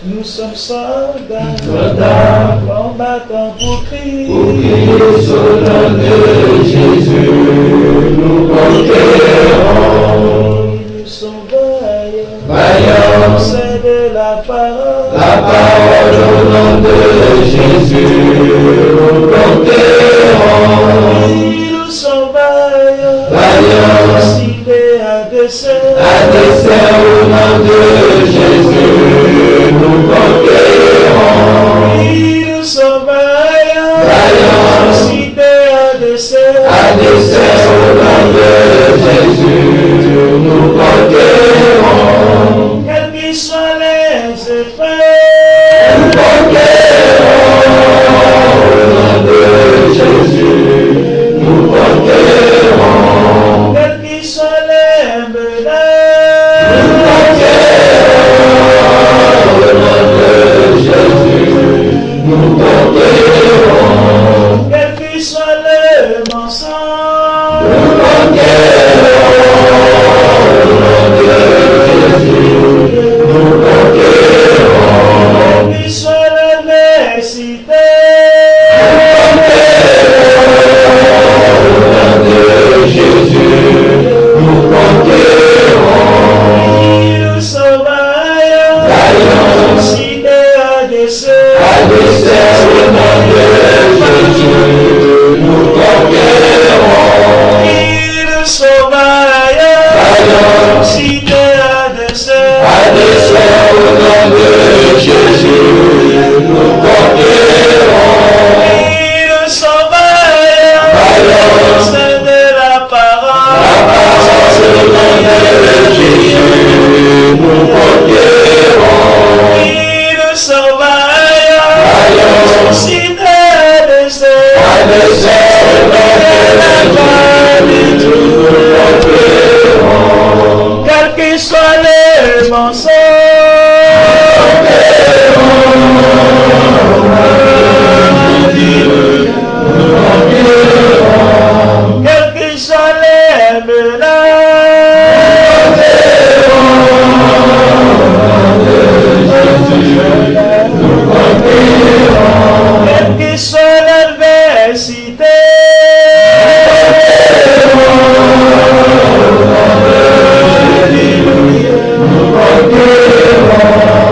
Nous sommes soldats, combattants pour crier, sur le nom de Jésus, nous conquérons. Nous sommes vaillants, C'est de la parole, au nom de Jésus, nous conquérons. Nous sommes Vaillants, cités à dessein, au nom de Jésus, nous conquérons. Nous sommes vaillants, cités à dessein, au nom de Jésus, nous conquérons. quels qu'ils soient les effets, Nous conquérons au nom de Jésus, nous conquérons. quels qu'ils soient les menaces, Nous conquérons au nom de Jésus, nous conquérons. quels qu'ils soient les mensonges, Nous conquérons au nom de Jésus, nous conquérons. quels qu'ils soient les nécessités, Jésus, nous conquérons. nous sommes vaillants, cités à dessein, Au nom de Jésus, nous conquérons. nous sommes vaillants, cités à dessein, Au nom de Jésus, nous conquérons. nous sommes vaillants, c'est de la parole, Au nom de Jésus, nous conquérons. nous sommes vaillants, cités à dessein, quels qu'ils soient les mensonges, quels qu'ils soient les menaces, quels qu'ils soient l'adversité,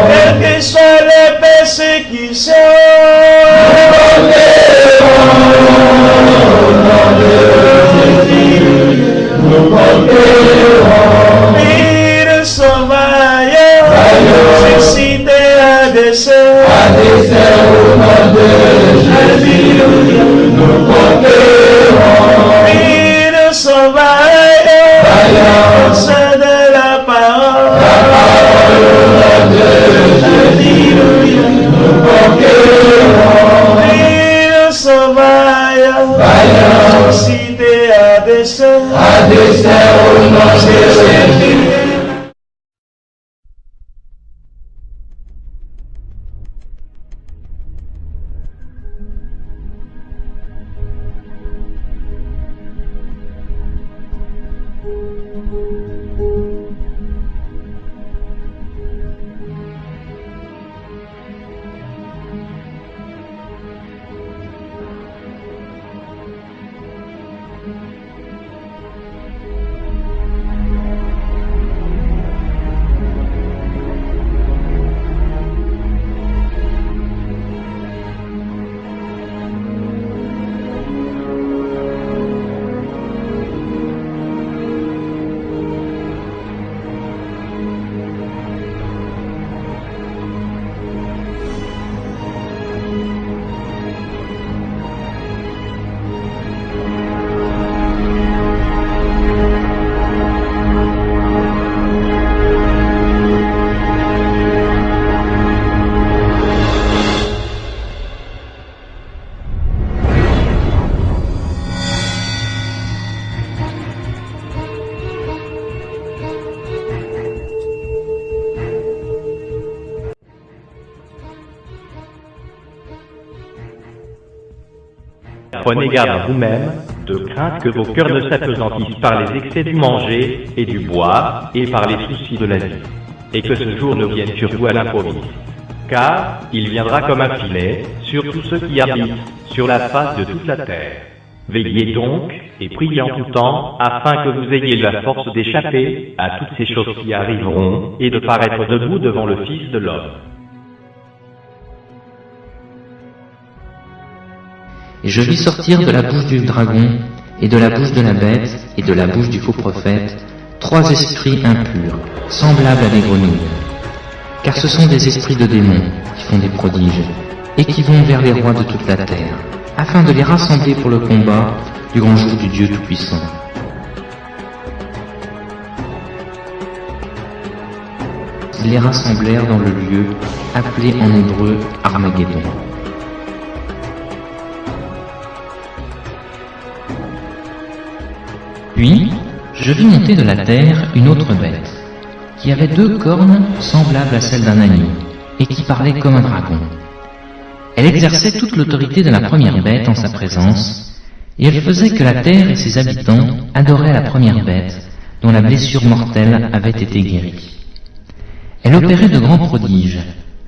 quels qu'ils soient les persécutions, nous sommes vaillants, cités à dessein, Au nom de Jésus, nous conquérons. nous sommes vaillants, c'est de la parole, Au nom de Jésus, nous conquérons. nous sommes vaillants, cités à dessein, Au nom de Jésus. Prenez garde à vous-même, de crainte que vos cœurs ne s'appesantissent par les excès du manger et du boire et par les soucis de la vie, et que ce jour ne vienne sur vous à l'improviste. car il viendra comme un filet sur tous ceux qui habitent sur la face de toute la terre. Veillez donc et priez en tout temps, afin que vous ayez la force d'échapper à toutes ces choses qui arriveront et de paraître debout devant le Fils de l'homme. Et je vis sortir de la bouche du dragon, et de la bouche de la bête, et de la bouche du faux prophète, 3 esprits impurs, semblables à des grenouilles. Car ce sont des esprits de démons qui font des prodiges, et qui vont vers les rois de toute la terre, afin de les rassembler pour le combat du grand jour du Dieu Tout-Puissant. Ils les rassemblèrent dans le lieu appelé en hébreu Armageddon. Puis, je vis monter de la terre une autre bête, qui avait 2 cornes semblables à celles d'un agneau, et qui parlait comme un dragon. Elle exerçait toute l'autorité de la première bête en sa présence, et elle faisait que la terre et ses habitants adoraient la première bête, dont la blessure mortelle avait été guérie. Elle opérait de grands prodiges,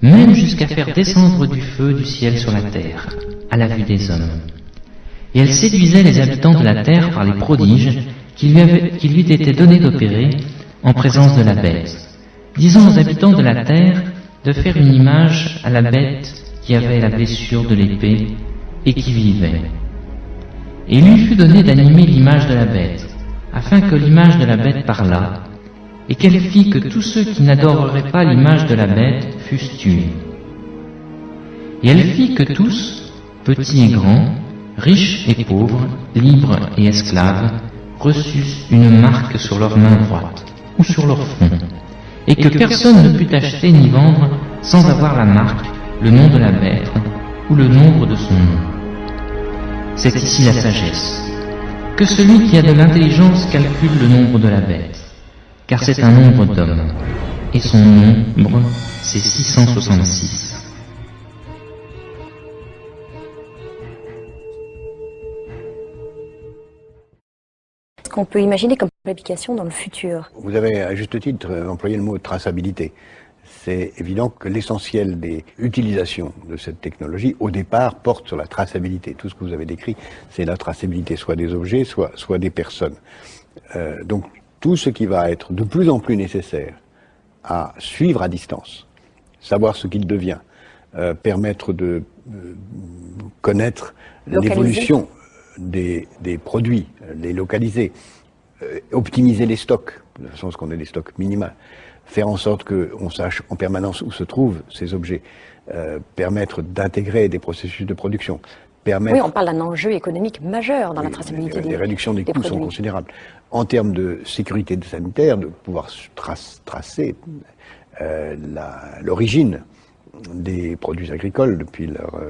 même jusqu'à faire descendre du feu du ciel sur la terre, à la vue des hommes. Et elle séduisait les habitants de la terre par les prodiges qui lui était donné d'opérer en présence de la bête, disant aux habitants de la terre de faire une image à la bête qui avait la blessure de l'épée et qui vivait. Et il lui fut donné d'animer l'image de la bête, afin que l'image de la bête parlât, et qu'elle fit que tous ceux qui n'adoreraient pas l'image de la bête fussent tués. Et elle fit que tous, petits et grands, riches et pauvres, libres et esclaves, reçussent une marque sur leur main droite ou sur leur front, et que personne ne put acheter ni vendre sans avoir la marque, le nom de la bête ou le nombre de son nom. C'est ici la sagesse. Que celui qui a de l'intelligence calcule le nombre de la bête, car c'est un nombre d'hommes, et son nombre, c'est 666. Qu'on peut imaginer comme application dans le futur. Vous avez à juste titre employé le mot traçabilité. C'est évident que l'essentiel des utilisations de cette technologie, au départ, porte sur la traçabilité. Tout ce que vous avez décrit, c'est la traçabilité, soit des objets, soit des personnes. Donc, tout ce qui va être de plus en plus nécessaire à suivre à distance, savoir ce qu'il devient, permettre de connaître l'évolution des produits, les localiser, optimiser les stocks, de toute façon, ce qu'on ait des stocks minimaux, faire en sorte qu'on sache en permanence où se trouvent ces objets, permettre d'intégrer des processus de production, permettre... Oui, on parle d'un enjeu économique majeur dans la traçabilité des réductions des coûts produits sont considérables. En termes de sécurité sanitaire, de pouvoir tracer l'origine des produits agricoles depuis leur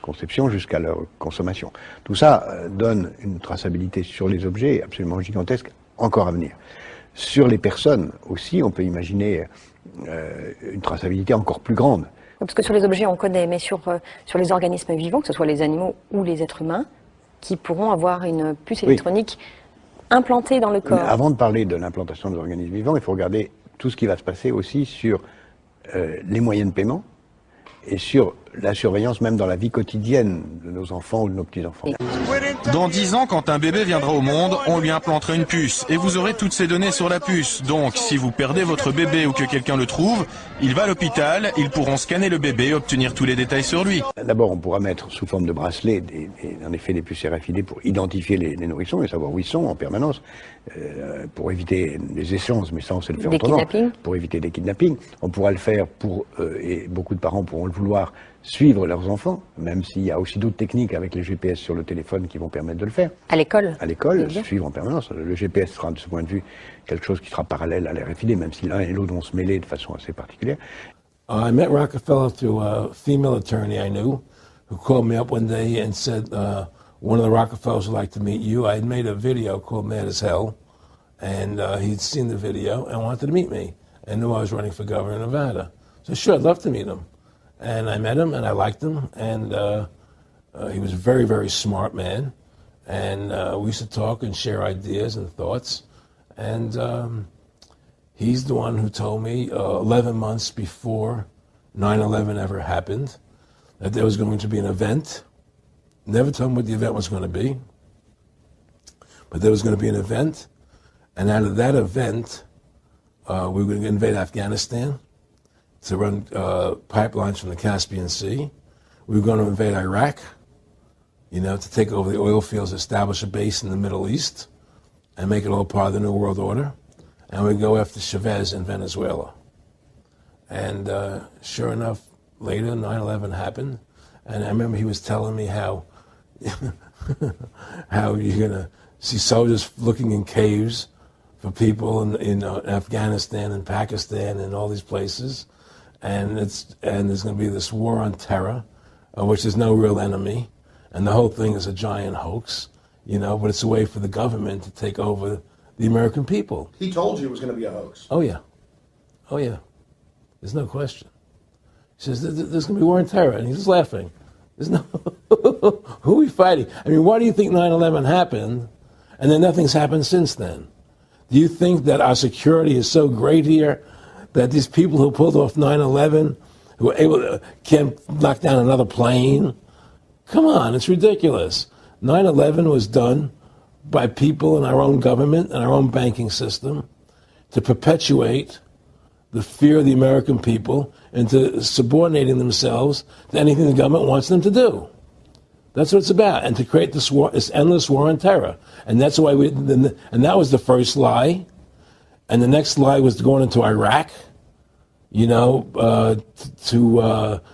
conception jusqu'à leur consommation. Tout ça donne une traçabilité sur les objets absolument gigantesque, encore à venir. Sur les personnes aussi, on peut imaginer une traçabilité encore plus grande. Parce que sur les objets, on connaît, mais sur les organismes vivants, que ce soit les animaux ou les êtres humains, qui pourront avoir une puce électronique implantée dans le corps. Mais avant de parler de l'implantation des organismes vivants, il faut regarder tout ce qui va se passer aussi sur les moyens de paiement, et sur la surveillance même dans la vie quotidienne de nos enfants ou de nos petits-enfants. Dans 10 ans, quand un bébé viendra au monde, on lui implantera une puce et vous aurez toutes ces données sur la puce. Donc, si vous perdez votre bébé ou que quelqu'un le trouve, il va à l'hôpital, ils pourront scanner le bébé et obtenir tous les détails sur lui. D'abord, on pourra mettre sous forme de bracelet, en effet, des puces RFID pour identifier les nourrissons et savoir où ils sont en permanence, pour éviter les échanges, mais ça on sait le faire autrement, pour éviter des kidnappings. On pourra le faire et beaucoup de parents pourront le vouloir, suivre leurs enfants, même s'il y a aussi d'autres techniques avec les GPS sur le téléphone qui vont permettre de le faire. À l'école. À l'école, suivre en permanence. Le GPS sera de ce point de vue quelque chose qui sera parallèle à l'RFID, même si l'un et l'autre vont se mêler de façon assez particulière. I met Rockefeller through a female attorney I knew, who called me up one day and said, one of the Rockefellers would like to meet you. I had made a video called Mad as Hell, and he'd seen the video and wanted to meet me, and knew I was running for governor of Nevada. So sure, I'd love to meet him. And I met him, and I liked him, and he was a very, very smart man, and we used to talk and share ideas and thoughts, and he's the one who told me 11 months before 9/11 ever happened, that there was going to be an event. Never told them what the event was going to be, but there was going to be an event, and out of that event, we were going to invade Afghanistan to run pipelines from the Caspian Sea. We were going to invade Iraq, to take over the oil fields, establish a base in the Middle East, and make it all part of the New World Order. And we'd go after Chavez in Venezuela. And sure enough, later 9/11 happened, and I remember he was telling me how how you're going to see soldiers looking in caves for people in Afghanistan and Pakistan and all these places, and there's going to be this war on terror, which is no real enemy, and the whole thing is a giant hoax, but it's a way for the government to take over the American people. He told you it was going to be a hoax. Oh yeah, there's no question. He says there's going to be war on terror, and he's just laughing. There's no who are we fighting? I mean, why do you think 9/11 happened, and then nothing's happened since then? Do you think that our security is so great here that these people who pulled off 9/11, who were able to, can't knock down another plane? Come on, it's ridiculous. 9/11 was done by people in our own government and our own banking system to perpetuate the fear of the American people into subordinating themselves to anything the government wants them to do. That's what it's about, and to create this war, this endless war on terror. And that's why and that was the first lie. And the next lie was going into Iraq, to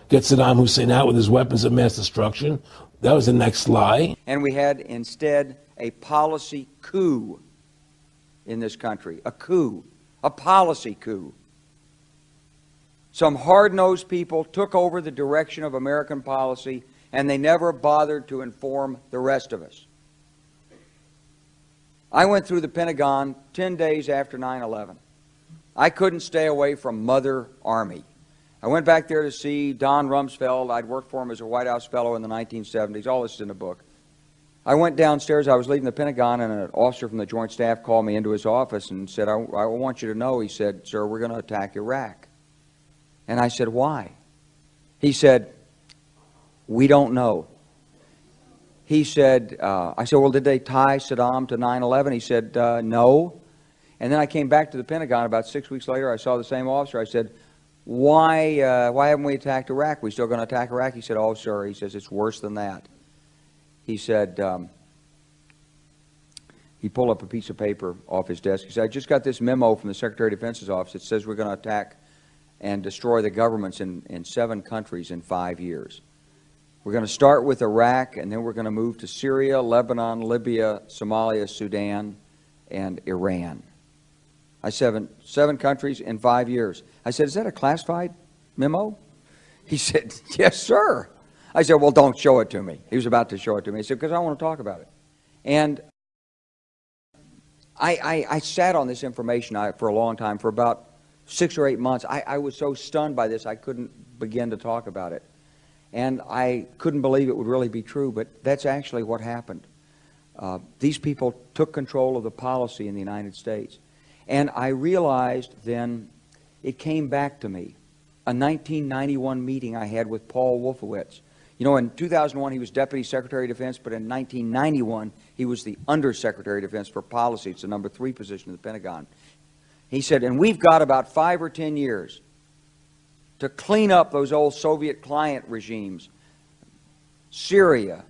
get Saddam Hussein out with his weapons of mass destruction. That was the next lie. And we had instead a policy coup in this country, a coup, a policy coup. Some hard-nosed people took over the direction of American policy, and they never bothered to inform the rest of us. I went through the Pentagon 10 days after 9/11. I couldn't stay away from Mother Army. I went back there to see Don Rumsfeld. I'd worked for him as a White House fellow in the 1970s. All this is in the book. I went downstairs. I was leaving the Pentagon, and an officer from the Joint Staff called me into his office and said, I want you to know, he said, "Sir, we're going to attack Iraq." And I said, "Why?" He said, "We don't know." He said, I said, "Well, did they tie Saddam to 9/11? He said, "No." And then I came back to the Pentagon about 6 weeks later. I saw the same officer. I said, why haven't we attacked Iraq? We still going to attack Iraq? He said, "Oh, sir," he says, "it's worse than that." He said, he pulled up a piece of paper off his desk. He said, "I just got this memo from the Secretary of Defense's office. It says we're going to attack and destroy the governments in 7 countries in 5 years. We're going to start with Iraq, and then we're going to move to Syria, Lebanon, Libya, Somalia, Sudan, and Iran." I said, 7 countries in 5 years. I said, "Is that a classified memo?" He said, "Yes, sir." I said, "Well, don't show it to me." He was about to show it to me. He said, "Because I want to talk about it." And I sat on this information for a long time, for about 6 or 8 months. I was so stunned by this, I couldn't begin to talk about it. And I couldn't believe it would really be true, but that's actually what happened. These people took control of the policy in the United States. And I realized then, it came back to me, a 1991 meeting I had with Paul Wolfowitz. In 2001 he was Deputy Secretary of Defense, but in 1991 he was the Undersecretary of Defense for Policy. It's the number 3 position in the Pentagon. He said, "And we've got about 5 or 10 years to clean up those old Soviet client regimes, Syria,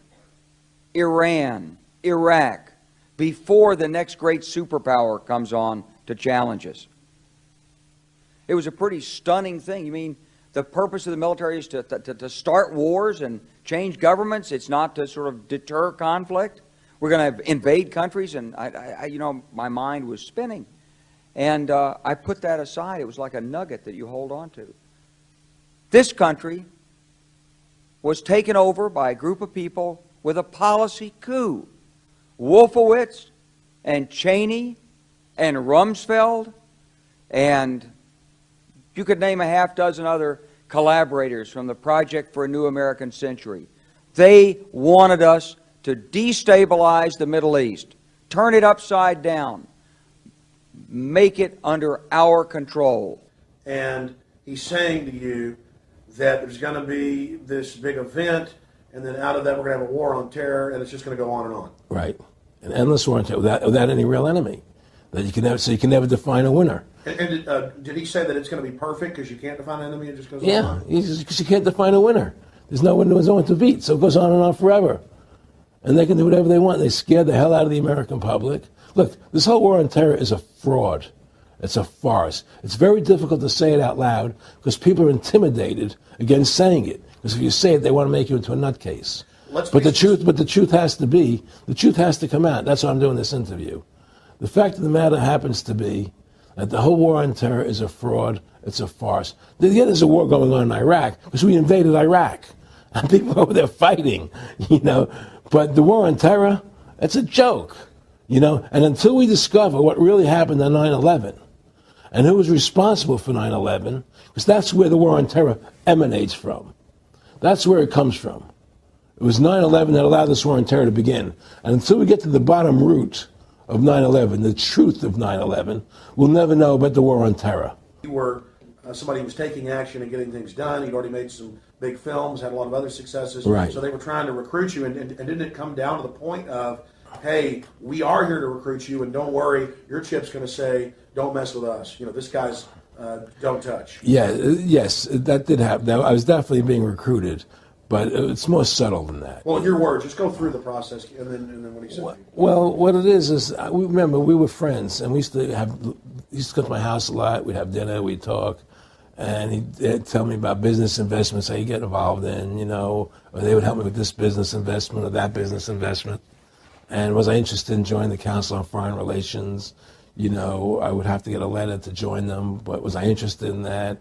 Iran, Iraq, before the next great superpower comes on to challenge us." It was a pretty stunning thing. You mean the purpose of the military is to start wars and change governments? It's not to sort of deter conflict? We're going to invade countries? And my mind was spinning. And I put that aside. It was like a nugget that you hold on to. This country was taken over by a group of people with a policy coup. Wolfowitz and Cheney and Rumsfeld, and you could name a half-dozen other collaborators from the Project for a New American Century. They wanted us to destabilize the Middle East, turn it upside down, make it under our control. And he's saying to you, that there's going to be this big event, and then out of that we're going to have a war on terror, and it's just going to go on and on. Right. An endless war on terror without any real enemy. That you can never, so you can never define a winner. And did he say that it's going to be perfect because you can't define an enemy? It just goes on? Yeah, because you can't define a winner. There's no one to beat, so it goes on and on forever. And they can do whatever they want. They scare the hell out of the American public. Look, this whole war on terror is a fraud. It's a farce. It's very difficult to say it out loud because people are intimidated against saying it. Because if you say it, they want to make you into a nutcase. But the truth has to come out. That's why I'm doing this interview. The fact of the matter happens to be that the whole war on terror is a fraud. It's a farce. Yeah, there's a war going on in Iraq because we invaded Iraq. And people over there fighting, you know. But the war on terror, it's a joke, you know. And until we discover what really happened on 9/11 and who was responsible for 9/11, because that's where the war on terror emanates from. That's where it comes from. It was 9/11 that allowed this war on terror to begin. And until we get to the bottom root of 9/11, the truth of 9/11, we'll never know about the war on terror. You were somebody who was taking action and getting things done. You'd already made some big films, had a lot of other successes. Right. So they were trying to recruit you, and didn't it come down to the point of, hey, we are here to recruit you, and don't worry, your chip's going to say, don't mess with us. You know, this guy's don't touch. Yeah, yes, that did happen. I was definitely being recruited. But it's more subtle than that. Well, in your words, just go through the process, and then what he said. Well, what it is remember we were friends, and he used to come to my house a lot. We'd have dinner, we'd talk, and he'd tell me about business investments that he'd get involved in, you know, or they would help me with this business investment or that business investment. And was I interested in joining the Council on Foreign Relations? You know, I would have to get a letter to join them, but was I interested in that?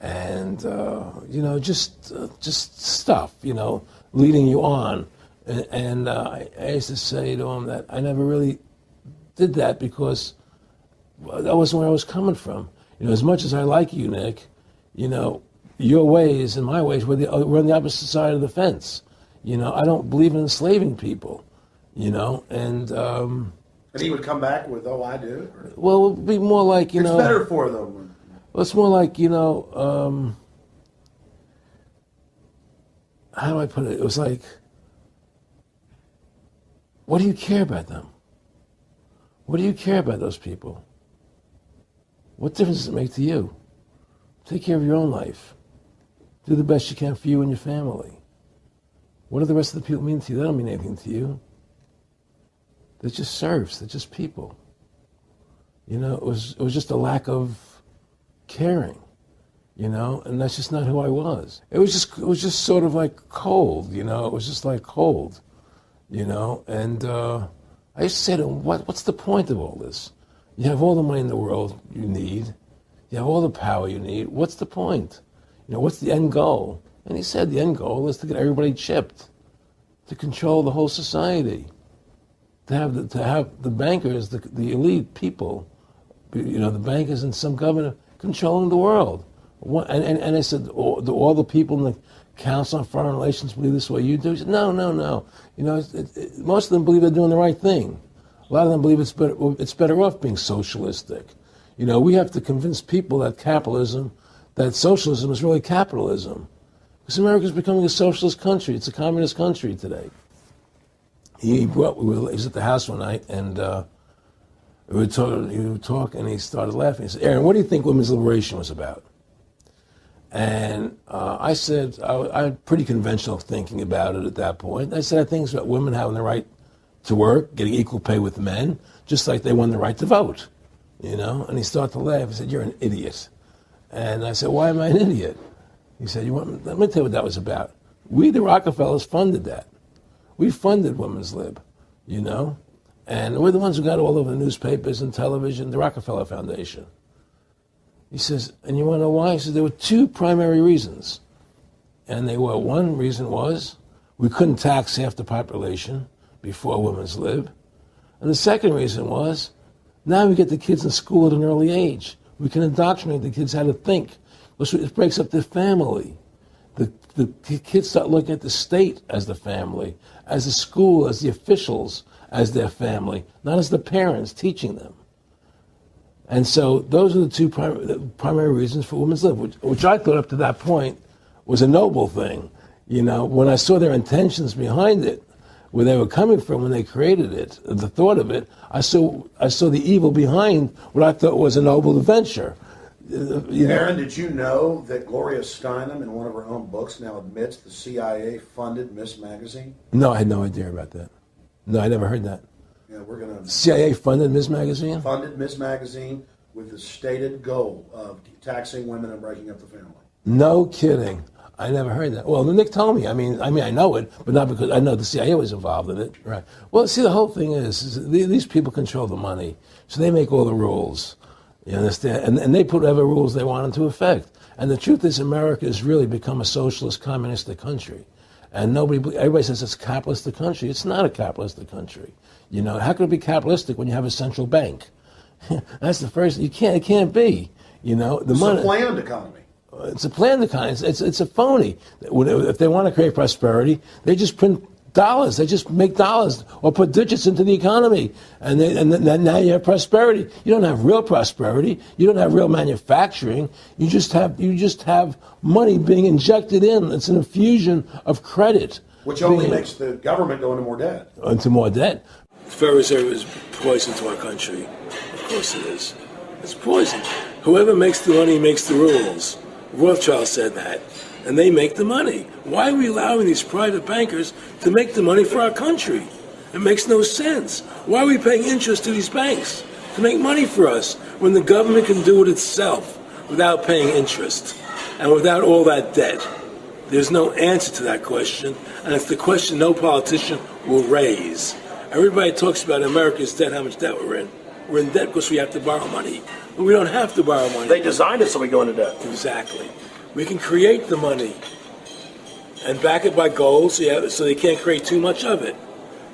And, you know, just stuff, you know, leading you on. And I used to say to him that I never really did that because that wasn't where I was coming from. You know, as much as I like you, Nick, you know, your ways and my ways, we're on the opposite side of the fence. You know, I don't believe in enslaving people, you know, and he would come back with, oh, I do? Or? Well, it would be more like, you know. It's better for them. Well, it's more like, you know, how do I put it? It was like, what do you care about them? What do you care about those people? What difference does it make to you? Take care of your own life. Do the best you can for you and your family. What do the rest of the people mean to you? They don't mean anything to you. They're just serfs. They're just people. You know, it was just a lack of caring, you know, and that's just not who I was. It was just sort of like cold, you know. It was just like cold, you know. And I used to say to him, what's the point of all this? You have all the money in the world you need. You have all the power you need. What's the point? You know, what's the end goal? And he said the end goal is to get everybody chipped, to control the whole society, to have the bankers, the elite people, you know, the bankers and some governor controlling the world. And I said, all the people in the Council on Foreign Relations believe this way you do? He said, no. You know, most of them believe they're doing the right thing. A lot of them believe it's better off being socialistic. You know, we have to convince people that that socialism is really capitalism. Because America is becoming a socialist country. It's a communist country today. He was at the house one night, and he would talk, and he started laughing. He said, Aaron, what do you think women's liberation was about? And I said, I had pretty conventional thinking about it at that point. I said, I think it's about women having the right to work, getting equal pay with men, just like they won the right to vote, you know? And he started to laugh. He said, you're an idiot. And I said, why am I an idiot? He said, let me tell you what that was about. We, the Rockefellers, funded that. We funded women's lib, you know? And we're the ones who got all over the newspapers and television, the Rockefeller Foundation. He says, and you want to know why? He says, there were two primary reasons. And one reason was we couldn't tax half the population before women's lib. And the second reason was, now we get the kids in school at an early age. We can indoctrinate the kids how to think. It breaks up their family. The kids start looking at the state as the family, as the school, as the officials, as their family, not as the parents teaching them. And so those are the two primary reasons for women's lib, which I thought up to that point was a noble thing. You know, when I saw their intentions behind it, where they were coming from when they created it, the thought of it, I saw the evil behind what I thought was a noble adventure. Aaron, did you know that Gloria Steinem, in one of her own books, now admits the CIA funded Miss Magazine? No, I had no idea about that. No, I never heard that. Yeah, we're going to... CIA funded Miss Magazine? Funded Miss Magazine with the stated goal of taxing women and breaking up the family. No kidding. I never heard that. Well, Nick told me. I mean, I know it, but not because I know the CIA was involved in it. Right. Well, see, the whole thing is these people control the money, so they make all the rules. You understand? And they put whatever rules they want into effect. And the truth is, America has really become a socialist, communistic country. And everybody says it's a capitalistic country. It's not a capitalistic country. You know, how could it be capitalistic when you have a central bank? That's the first. It can't be. You know, It's a planned economy. It's a planned economy. It's a phony. If they want to create prosperity, they just print dollars. They just make dollars or put digits into the economy, and now you have prosperity. You don't have real prosperity. You don't have real manufacturing. You just have money being injected in. It's an infusion of credit, which only makes the government go into more debt. Into more debt. The Federal Reserve is poison to our country. Of course it is. It's poison. Whoever makes the money makes the rules. Rothschild said that. And they make the money. Why are we allowing these private bankers to make the money for our country? It makes no sense. Why are we paying interest to these banks to make money for us when the government can do it itself without paying interest and without all that debt? There's no answer to that question, and it's the question no politician will raise. Everybody talks about America's debt, how much debt we're in. We're in debt because we have to borrow money. But we don't have to borrow money. They designed it so we go into debt. Exactly. We can create the money and back it by gold so they can't create too much of it.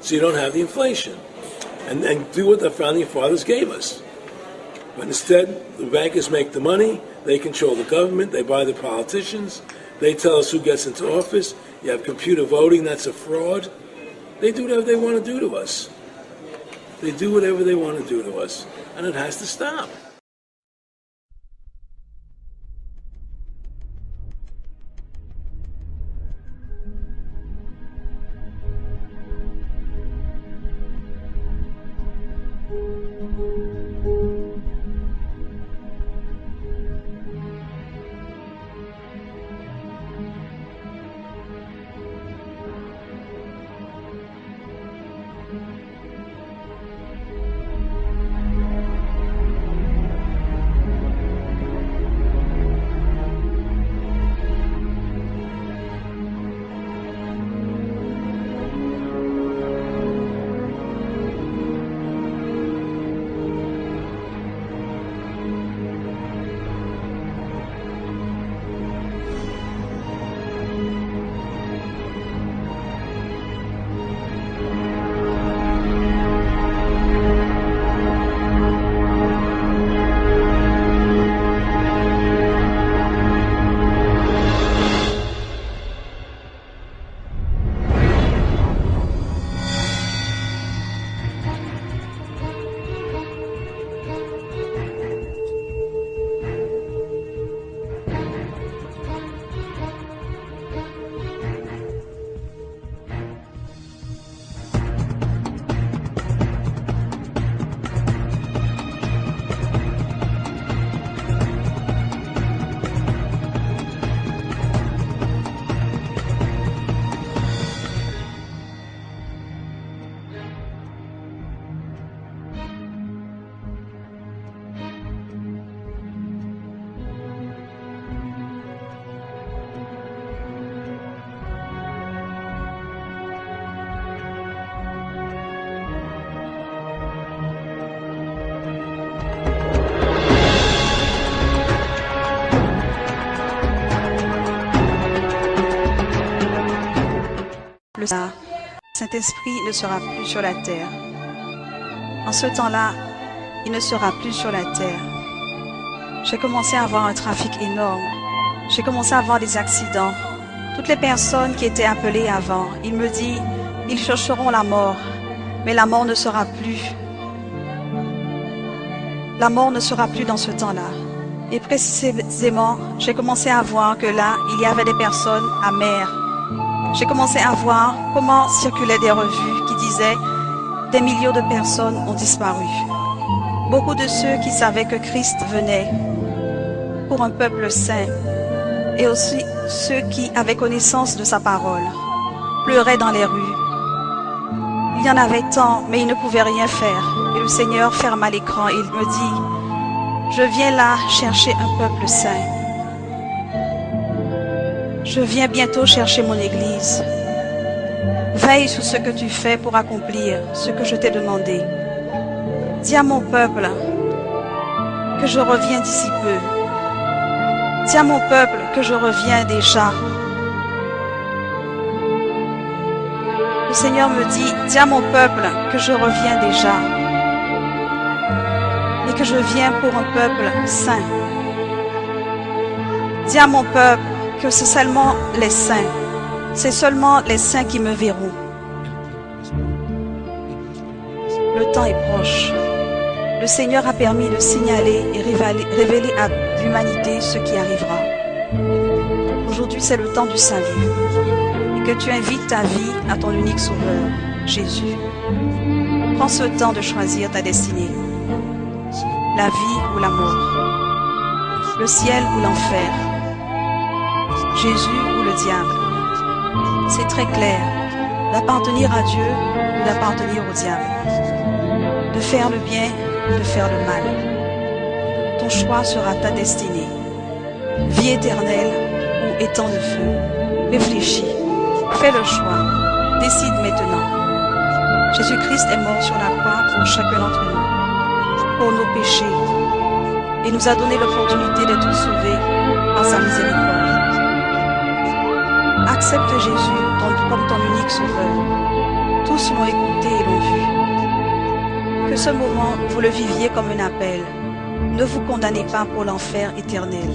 So you don't have the inflation. And do what the founding fathers gave us. But instead, the bankers make the money, they control the government, they buy the politicians, they tell us who gets into office. You have computer voting, that's a fraud. They do whatever they want to do to us. They do whatever they want to do to us. And it has to stop. Le Saint-Esprit ne sera plus sur la terre. En ce temps-là, il ne sera plus sur la terre. J'ai commencé à avoir un trafic énorme. J'ai commencé à avoir des accidents. Toutes les personnes qui étaient appelées avant, il me dit, ils chercheront la mort, mais la mort ne sera plus. La mort ne sera plus dans ce temps-là. Et précisément, j'ai commencé à voir que là, il y avait des personnes amères. J'ai commencé à voir comment circulaient des revues qui disaient « Des millions de personnes ont disparu ». Beaucoup de ceux qui savaient que Christ venait pour un peuple saint et aussi ceux qui avaient connaissance de sa parole pleuraient dans les rues. Il y en avait tant, mais ils ne pouvaient rien faire. Et le Seigneur ferma l'écran et il me dit « Je viens là chercher un peuple saint. Je viens bientôt chercher mon Église. Veille sur ce que tu fais pour accomplir ce que je t'ai demandé. Dis à mon peuple que je reviens d'ici peu. Dis à mon peuple que je reviens déjà. » Le Seigneur me dit, dis à mon peuple que je reviens déjà et que je viens pour un peuple saint. Dis à mon peuple que c'est seulement les saints, c'est seulement les saints qui me verront. Le temps est proche. Le Seigneur a permis de signaler et révéler à l'humanité ce qui arrivera. Aujourd'hui, c'est le temps du salut. Et que tu invites ta vie à ton unique sauveur, Jésus. Prends ce temps de choisir ta destinée. La vie ou la mort. Le ciel ou l'enfer. Jésus ou le diable. C'est très clair. D'appartenir à Dieu ou d'appartenir au diable. De faire le bien ou de faire le mal. Ton choix sera ta destinée. Vie éternelle ou étang de feu. Réfléchis. Fais le choix. Décide maintenant. Jésus-Christ est mort sur la croix pour chacun d'entre nous, pour nos péchés, et nous a donné l'opportunité d'être sauvés par sa miséricorde. Accepte Jésus comme ton unique sauveur. Tous l'ont écouté et l'ont vu. Que ce moment, vous le viviez comme un appel. Ne vous condamnez pas pour l'enfer éternel.